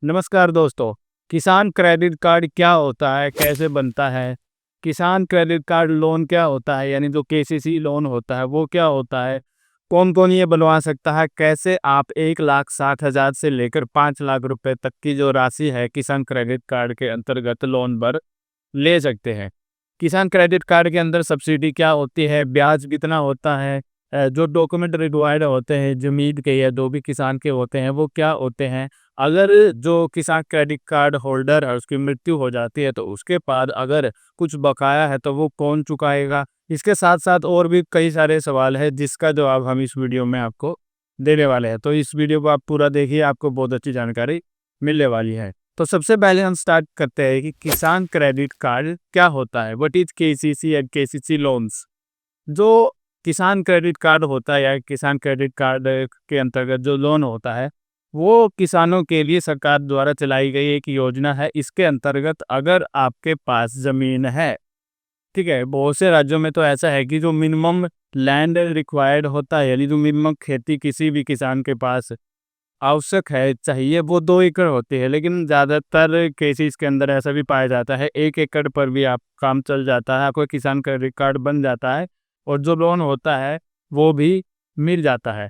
नमस्कार दोस्तों। किसान क्रेडिट कार्ड क्या होता है, कैसे बनता है? किसान क्रेडिट कार्ड लोन क्या होता है, यानी जो केसीसी लोन होता है वो क्या होता है? कौन-कौन ये बनवा सकता है? कैसे आप 1,60,000 से लेकर 5 लाख रुपए तक की जो राशि है किसान क्रेडिट कार्ड के अंतर्गत लोन पर ले सकते हैं? किसान क्रेडिट कार्ड के अंदर सब्सिडी क्या होती है? ब्याज कितना होता है? जो डॉक्यूमेंट रिक्वायर्ड होते हैं ज़मीन के या जो भी किसान के होते हैं वो क्या होते हैं? अगर जो किसान क्रेडिट कार्ड होल्डर है उसकी मृत्यु हो जाती है तो उसके बाद अगर कुछ बकाया है तो वो कौन चुकाएगा? इसके साथ-साथ और भी कई सारे सवाल हैं जिसका जवाब हम इस वीडियो में आपको देने वाले हैं। तो इस वीडियो को आप पूरा देखिए, आपको बहुत अच्छी जानकारी मिलने वाली है। तो सबसे पहले हम स्टार्ट करते हैं कि किसान क्रेडिट कार्ड क्या होता है? What is KCC and KCC loans? जो किसान क्रेडिट कार्ड होता है या किसान क्रेडिट कार्ड के अंतर्गत जो लोन होता है, वो किसानों के लिए सरकार द्वारा चलाई गई एक योजना है। इसके अंतर्गत अगर आपके पास ज़मीन है, ठीक है? बहुत से राज्यों में तो ऐसा है कि जो मिनिमम लैंड रिक्वायर्ड होता है, यानी जो मिनिमम खेती किसी भी किसान के पास आवश्यक है, चाहिए, वो 2 एकड़ होती है। लेकिन ज़्यादातर केसेस के अंदर ऐसा भी पाया जाता है 1 एकड़ पर भी आप काम चल जाता है, आपका किसान क्रेडिट कार्ड बन जाता है और जो लोन होता है वो भी मिल जाता है।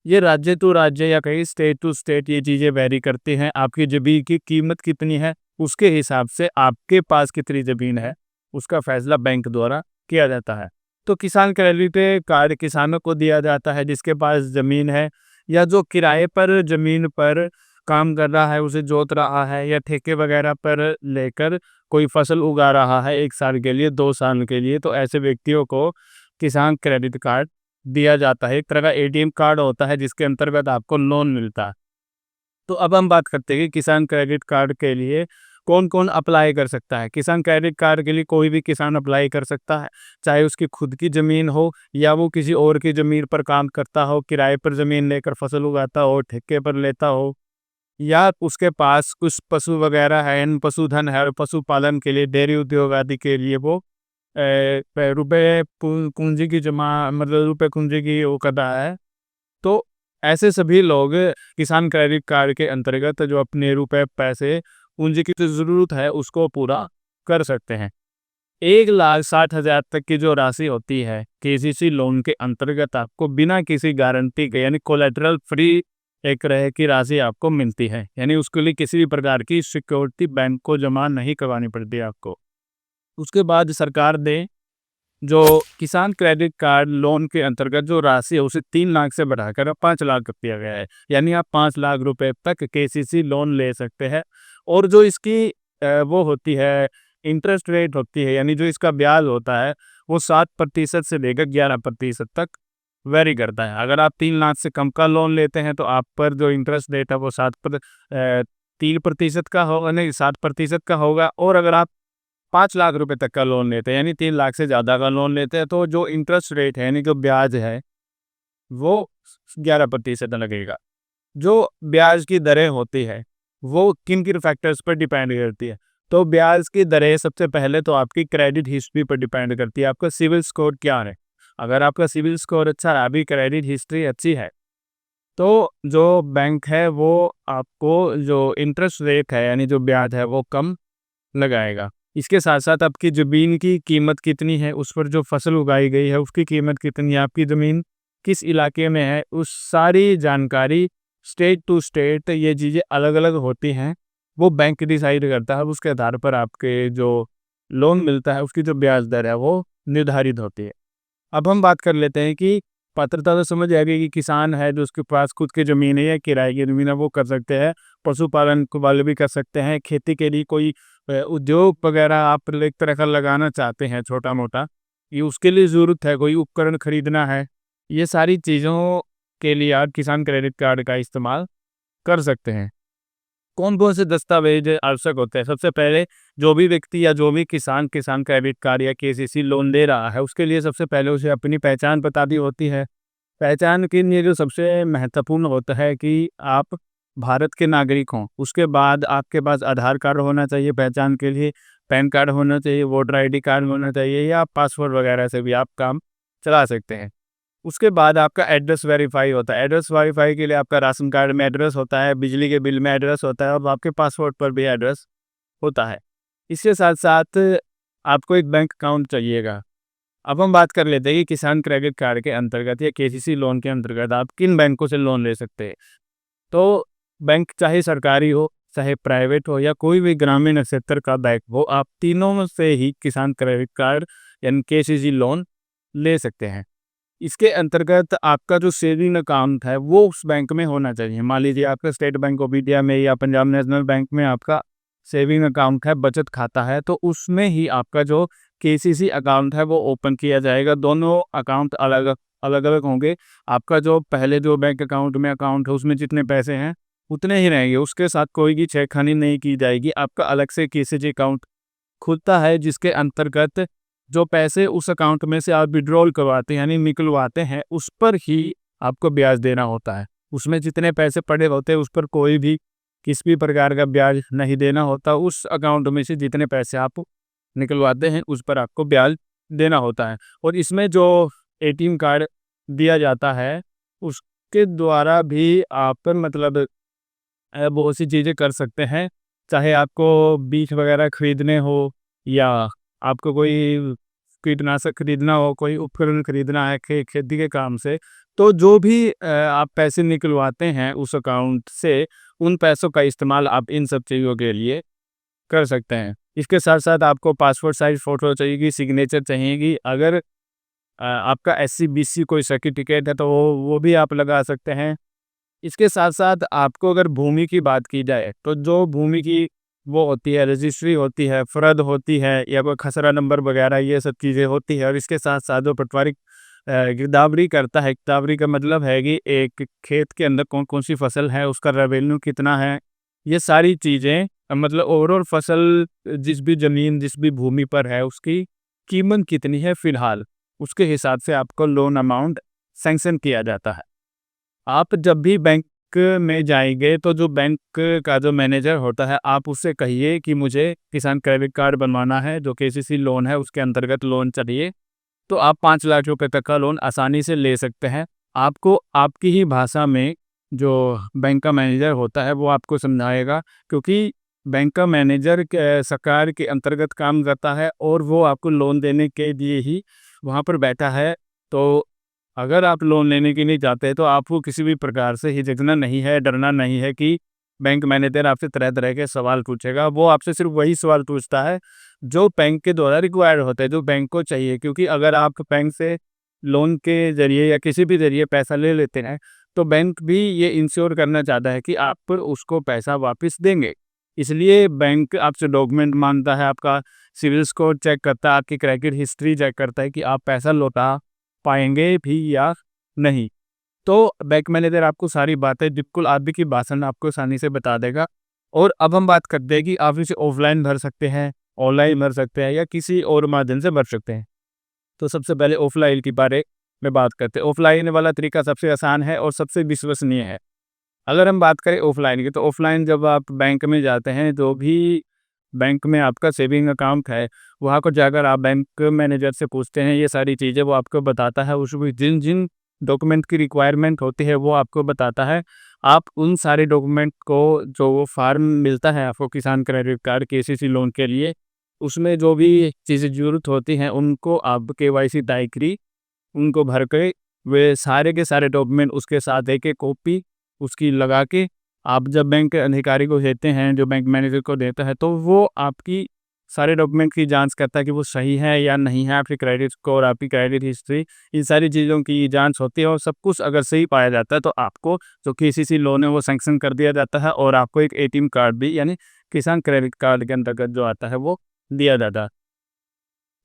ये राज्य टू राज्य या कहीं स्टेट टू स्टेट ये चीज़ें वैरी करती हैं। आपकी ज़मीन की कीमत कितनी है, उसके हिसाब से आपके पास कितनी ज़मीन है, उसका फैसला बैंक द्वारा किया जाता है। तो किसान क्रेडिट कार्ड किसानों को दिया जाता है जिसके पास ज़मीन है या जो किराए पर ज़मीन पर काम कर रहा है, उसे जोत रहा है या ठेके वगैरह पर लेकर कोई फसल उगा रहा है 1 साल के लिए, 2 साल के लिए, तो ऐसे व्यक्तियों को किसान क्रेडिट कार्ड दिया जाता है। एक तरह का एटीएम कार्ड होता है जिसके अंतर्गत आपको लोन मिलता है। तो अब हम बात करते हैं कि किसान क्रेडिट कार्ड के लिए कौन-कौन अप्लाई कर सकता है। किसान क्रेडिट कार्ड के लिए कोई भी किसान अप्लाई कर सकता है, चाहे उसकी खुद की ज़मीन हो या वो किसी और की ज़मीन पर काम करता हो, किराए पर ज़मीन लेकर फसल उगाता हो, ठेके पर लेता हो या उसके पास कुछ पशु वगैरह है, पशुधन है और पशुपालन के लिए, डेयरी उद्योग आदि के लिए वो रुपए पूंजी की जमा, मतलब रुपए पूंजी की वो कर रहा है। तो ऐसे सभी लोग किसान क्रेडिट कार्ड के अंतर्गत जो अपने रुपए, पैसे, पूंजी की जो ज़रूरत है उसको पूरा कर सकते हैं। 1,60,000 तक की जो राशि होती है केसीसी लोन के अंतर्गत आपको बिना किसी गारंटी के, यानी कोलेटरल फ्री एक तरह की राशि आपको मिलती है। यानी उसके लिए किसी भी प्रकार की सिक्योरिटी बैंक को जमा नहीं करवानी पड़ती है आपको। उसके बाद सरकार ने जो किसान क्रेडिट कार्ड लोन के अंतर्गत जो राशि है उसे 3 लाख से बढ़ाकर अब 5 लाख कर दिया गया है। यानी आप 5 लाख रुपए तक केसीसी लोन ले सकते हैं और जो इसकी वो होती है, इंटरेस्ट रेट होती है, यानी जो इसका ब्याज होता है वो 7% से लेकर 11% तक वेरी करता है। अगर आप 3 लाख से कम का लोन लेते हैं तो आप पर जो इंटरेस्ट रेट है वो 3% का होगा, नहीं 7% का होगा, और अगर आप 5 लाख रुपए तक का लोन लेते हैं, यानी 3 लाख से ज़्यादा का लोन लेते हैं, तो जो इंटरेस्ट रेट है, यानी जो ब्याज है, वो 11% लगेगा। जो ब्याज की दरें होती है, वो किन-किन फैक्टर्स पर डिपेंड करती है। तो ब्याज की दरें सबसे पहले तो आपकी क्रेडिट हिस्ट्री पर डिपेंड करती है, आपका सिविल स्कोर क्या है। अगर आपका सिविल स्कोर अच्छा है, आपकी क्रेडिट हिस्ट्री अच्छी है, तो जो बैंक है वो आपको जो इंटरेस्ट रेट है, यानी जो ब्याज है, वो कम लगाएगा। इसके साथ-साथ आपकी ज़मीन की कीमत कितनी है, उस पर जो फसल उगाई गई है उसकी कीमत कितनी है, आपकी ज़मीन किस इलाके में है, उस सारी जानकारी स्टेट टू स्टेट ये चीज़ें अलग-अलग होती हैं। वो बैंक डिसाइड करता है, उसके आधार पर आपके जो लोन मिलता है उसकी जो ब्याज दर है वो निर्धारित होती है। अब हम बात कर लेते हैं कि पात्रता तो समझ आ गई कि किसान है जो उसके पास खुद की ज़मीन है या किराए की ज़मीन है वो कर सकते हैं। पशुपालन को वाले भी कर सकते हैं। खेती के लिए कोई उद्योग वगैरह आप एक तरह का लगाना चाहते हैं छोटा-मोटा, ये उसके लिए ज़रूरत है, कोई उपकरण खरीदना है, ये सारी चीज़ों के लिए आप किसान क्रेडिट कार्ड का इस्तेमाल कर सकते हैं। कौन-कौन से दस्तावेज आवश्यक होते हैं? सबसे पहले जो भी व्यक्ति या जो भी किसान किसान क्रेडिट कार्ड या केसीसी लोन ले रहा है, उसके लिए सबसे पहले उसे अपनी पहचान बतानी होती है। पहचान के लिए जो सबसे महत्वपूर्ण होता है कि आप भारत के नागरिक हों। उसके बाद आपके पास आधार कार्ड होना चाहिए पहचान के लिए, पैन कार्ड होना चाहिए, वोटर आईडी कार्ड होना चाहिए, या पासपोर्ट वगैरह से भी आप काम चला सकते हैं। उसके बाद आपका एड्रेस वेरीफाई होता है। एड्रेस वेरीफाई के लिए आपका राशन कार्ड में एड्रेस होता है, बिजली के बिल में एड्रेस होता है और आपके पासपोर्ट पर भी एड्रेस होता है। इसके साथ-साथ आपको एक बैंक अकाउंट चाहिएगा। अब हम बात कर लेते हैं कि किसान क्रेडिट कार्ड के अंतर्गत या केसीसी लोन के अंतर्गत आप किन बैंकों से लोन ले सकते हैं। तो बैंक चाहे सरकारी हो, चाहे प्राइवेट हो या कोई भी ग्रामीण क्षेत्र का बैंक हो, आप तीनों में से ही किसान क्रेडिट कार्ड यानी केसीसी लोन ले सकते हैं। इसके अंतर्गत आपका जो सेविंग अकाउंट है वो उस बैंक में होना चाहिए। मान लीजिए आपका स्टेट बैंक ऑफ इंडिया में या पंजाब नेशनल बैंक में आपका सेविंग अकाउंट है, बचत खाता है, तो उसमें ही आपका जो केसीसी अकाउंट है वो ओपन किया जाएगा। दोनों अकाउंट अलग अलग अलग होंगे। आपका जो पहले जो बैंक अकाउंट में अकाउंट है उसमें जितने पैसे हैं उतने ही रहेंगे, उसके साथ कोई भी छेड़खानी नहीं की जाएगी। आपका अलग से केसीसी अकाउंट खुलता है जिसके अंतर्गत जो पैसे उस अकाउंट में से आप विड्रॉल करवाते हैं यानी निकलवाते हैं, उस पर ही आपको ब्याज देना होता है। उसमें जितने पैसे पड़े होते हैं उस पर कोई भी किसी भी प्रकार का ब्याज नहीं देना होता। उस अकाउंट में से जितने पैसे आप निकलवाते हैं उस पर आपको ब्याज देना होता है। और इसमें जो एटीएम कार्ड दिया जाता है उसके द्वारा भी आप मतलब बहुत सी चीज़ें कर सकते हैं। चाहे आपको बीज वगैरह खरीदने हो या आपको कोई कीटनाशक खरीदना हो, कोई उपकरण खरीदना है खेती के काम से, तो जो भी आप पैसे निकलवाते हैं उस अकाउंट से, उन पैसों का इस्तेमाल आप इन सब चीज़ों के लिए कर सकते हैं। इसके साथ-साथ आपको पासपोर्ट साइज़ फ़ोटो चाहिएगी, सिग्नेचर चाहिएगी। अगर आपका एससी-बीसी कोई सर्टिफिकेट है तो वो भी आप लगा सकते हैं। इसके साथ-साथ आपको अगर भूमि की बात की जाए, तो जो भूमि की वो होती है, रजिस्ट्री होती है, फ़र्द होती है या कोई खसरा नंबर वगैरह ये सब चीज़ें होती है और इसके साथ-साथ जो पटवारी गिरदावरी करता है, गिरदावरी का मतलब है कि एक खेत के अंदर कौन-कौन सी फसल है, उसका रेवेन्यू कितना है, ये सारी चीज़ें मतलब ओवरऑल फसल जिस भी ज़मीन, जिस भी भूमि पर है, उसकी कीमत कितनी है फ़िलहाल, उसके हिसाब से आपको लोन अमाउंट सैंक्शन किया जाता है। आप जब भी बैंक में जाएँगे तो जो बैंक का जो मैनेजर होता है, आप उससे कहिए कि मुझे किसान क्रेडिट कार्ड बनवाना है, जो केसीसी लोन है उसके अंतर्गत लोन चाहिए। तो आप 5 लाख रुपए तक का लोन आसानी से ले सकते हैं। आपको आपकी ही भाषा में जो बैंक का मैनेजर होता है वो आपको समझाएगा, क्योंकि बैंक का मैनेजर सरकार के अंतर्गत काम करता है और वो आपको लोन देने के लिए ही वहाँ पर बैठा है। तो अगर आप लोन लेने के लिए जाते हैं तो आपको किसी भी प्रकार से हिचकना नहीं है, डरना नहीं है कि बैंक मैनेजर आपसे तरह-तरह के सवाल पूछेगा। वो आपसे सिर्फ़ वही सवाल पूछता है जो बैंक के द्वारा रिक्वायर्ड होते हैं, जो बैंक को चाहिए। क्योंकि अगर आप बैंक से लोन के ज़रिए या किसी भी ज़रिए पैसा ले लेते हैं, तो बैंक भी ये इंश्योर करना चाहता है कि आप उसको पैसा वापस देंगे। इसलिए बैंक आपसे डॉक्यूमेंट माँगता है, आपका सिविल स्कोर चेक करता है, आपकी क्रेडिट हिस्ट्री चेक करता है कि आप पैसा लौटा पाएँगे भी या नहीं। तो बैंक मैनेजर आपको सारी बातें बिल्कुल आप की भाषा में आपको आसानी से बता देगा। और अब हम बात करते हैं कि आप इसे ऑफ़लाइन भर सकते हैं, ऑनलाइन भर सकते हैं या किसी और माध्यम से भर सकते हैं। तो सबसे पहले ऑफ़लाइन के बारे में बात करते हैं। ऑफ़लाइन वाला तरीका सबसे आसान है और सबसे विश्वसनीय है। अगर हम बात करें ऑफ़लाइन की, तो ऑफ़लाइन जब आप बैंक में जाते हैं, जो भी बैंक में आपका सेविंग अकाउंट है, वहाँ को जाकर आप बैंक मैनेजर से पूछते हैं ये सारी चीज़ें, वो आपको बताता है। उसमें जिन-जिन डॉक्यूमेंट की रिक्वायरमेंट होती है वो आपको बताता है। आप उन सारे डॉक्यूमेंट को, जो वो फ़ॉर्म मिलता है आपको किसान क्रेडिट कार्ड केसीसी लोन के लिए, उसमें जो भी चीज़ें ज़रूरत होती हैं उनको आप केवाईसी डायरी उनको भर के वे सारे के सारे डॉक्यूमेंट उसके साथ एक-एक कॉपी उसकी लगा के आप जब बैंक के अधिकारी को देते हैं, जो बैंक मैनेजर को देता है, तो वो आपकी सारे डॉक्यूमेंट की जाँच करता है कि वो सही है या नहीं है। आपकी क्रेडिट स्कोर, आपकी क्रेडिट हिस्ट्री, इन सारी चीज़ों की जाँच होती है और सब कुछ अगर सही पाया जाता है तो आपको जो केसीसी लोन है वो सैंक्शन कर दिया जाता है और आपको एक एटीएम कार्ड भी यानी किसान क्रेडिट कार्ड के अंतर्गत जो आता है वो दिया जाता है।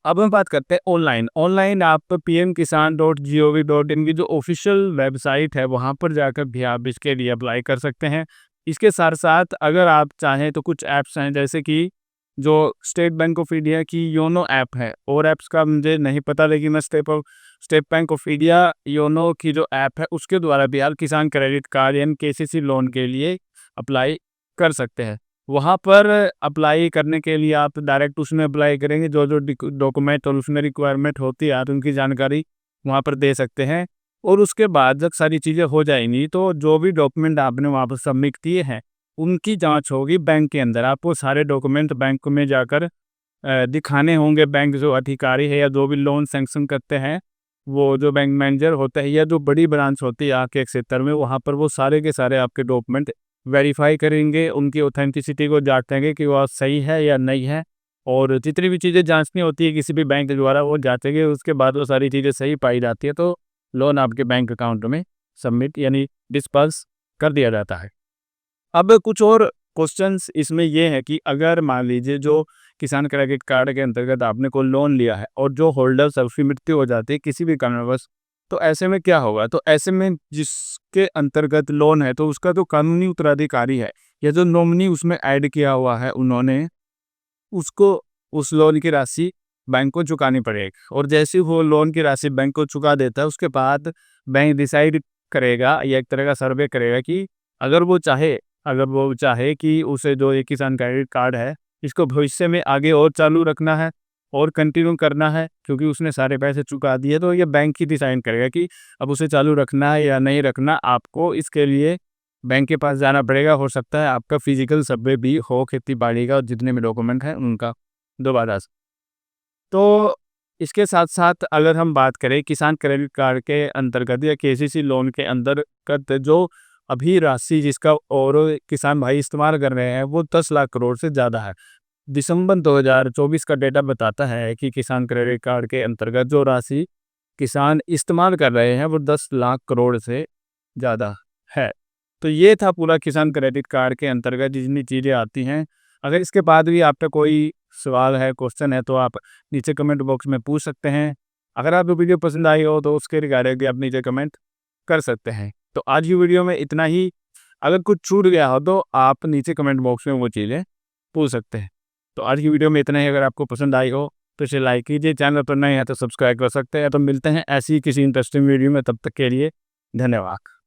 अब हम बात करते हैं ऑनलाइन। ऑनलाइन आप pmkisan.gov.in की जो ऑफ़िशियल वेबसाइट है, वहाँ पर जाकर भी आप इसके लिए अप्लाई कर सकते हैं। इसके साथ-साथ अगर आप चाहें तो कुछ ऐप्स हैं, जैसे कि जो स्टेट बैंक ऑफ इंडिया की योनो ऐप है, और ऐप्स का मुझे नहीं पता, लेकिन मैं state bank of India YONO की जो ऐप है उसके द्वारा भी आप किसान क्रेडिट कार्ड यानी केसीसी लोन के लिए अप्लाई कर सकते हैं। वहाँ पर अप्लाई करने के लिए आप डायरेक्ट उसमें अप्लाई करेंगे, जो-जो डॉक्यूमेंट और उसमें रिक्वायरमेंट होती है आप उनकी जानकारी वहाँ पर दे सकते हैं। और उसके बाद जब सारी चीज़ें हो जाएंगी तो जो भी डॉक्यूमेंट आपने वहाँ पर सबमिट किए हैं उनकी जांच होगी बैंक के अंदर। आपको सारे डॉक्यूमेंट बैंक में जाकर दिखाने होंगे। बैंक जो अधिकारी है या जो भी लोन सैंक्शन करते हैं, वो जो बैंक मैनेजर होता है या जो बड़ी ब्रांच होती है आपके क्षेत्र में, वहाँ पर वो सारे के सारे आपके डॉक्यूमेंट वेरीफाई करेंगे, उनकी ऑथेंटिसिटी को जांचेंगे कि वह सही है या नहीं है। और जितनी भी चीज़ें जांचनी होती है किसी भी बैंक के द्वारा वो जांचेंगे, उसके बाद वो सारी चीज़ें सही पाई जाती है तो लोन आपके बैंक अकाउंट में सबमिट यानी डिस्पर्स कर दिया जाता है। अब कुछ और क्वेश्चंस इसमें ये है कि अगर मान लीजिए जो किसान क्रेडिट कार्ड के अंतर्गत आपने कोई लोन लिया है और जो होल्डर उसकी मृत्यु हो जाती है किसी भी कारणवश, तो ऐसे में क्या होगा? तो ऐसे में जिसके अंतर्गत लोन है तो उसका जो कानूनी उत्तराधिकारी है या जो नॉमिनी उसमें ऐड किया हुआ है उन्होंने, उसको उस लोन की राशि बैंक को चुकानी पड़ेगी। और जैसे ही वो लोन की राशि बैंक को चुका देता है उसके बाद बैंक डिसाइड करेगा या एक तरह का सर्वे करेगा कि अगर वो चाहे कि उसे जो ये किसान क्रेडिट कार्ड है इसको भविष्य में आगे और चालू रखना है और कंटिन्यू करना है, क्योंकि उसने सारे पैसे चुका दिए, तो ये बैंक ही डिसाइड करेगा कि अब उसे चालू रखना है या नहीं रखना। आपको इसके लिए बैंक के पास जाना पड़ेगा। हो सकता है आपका फिजिकल सर्वे भी हो खेती बाड़ी का और जितने भी डॉक्यूमेंट हैं उनका दोबारा से। तो इसके साथ साथ अगर हम बात करें किसान क्रेडिट कार्ड के अंतर्गत या केसीसी लोन के अंतर्गत जो अभी राशि जिसका और किसान भाई इस्तेमाल कर रहे हैं वो 10 लाख करोड़ से ज़्यादा है। दिसंबर 2024 का डेटा बताता है कि किसान क्रेडिट कार्ड के अंतर्गत जो राशि किसान इस्तेमाल कर रहे हैं वो 10 लाख करोड़ से ज़्यादा है। तो ये था पूरा किसान क्रेडिट कार्ड के अंतर्गत जितनी चीज़ें आती हैं। अगर इसके बाद भी आपका कोई सवाल है, क्वेश्चन है, तो आप नीचे कमेंट बॉक्स में पूछ सकते हैं। अगर आपको वीडियो पसंद आई हो तो उसके रिगार्डिंग भी आप नीचे कमेंट कर सकते हैं। तो आज की वीडियो में इतना ही। अगर कुछ छूट गया हो तो आप नीचे कमेंट बॉक्स में वो चीज़ें पूछ सकते हैं। तो आज की वीडियो में इतना ही। अगर आपको पसंद आई हो तो इसे लाइक कीजिए, चैनल पर नए हैं तो सब्सक्राइब कर सकते हैं। तो मिलते हैं ऐसी किसी इंटरेस्टिंग वीडियो में, तब तक के लिए धन्यवाद।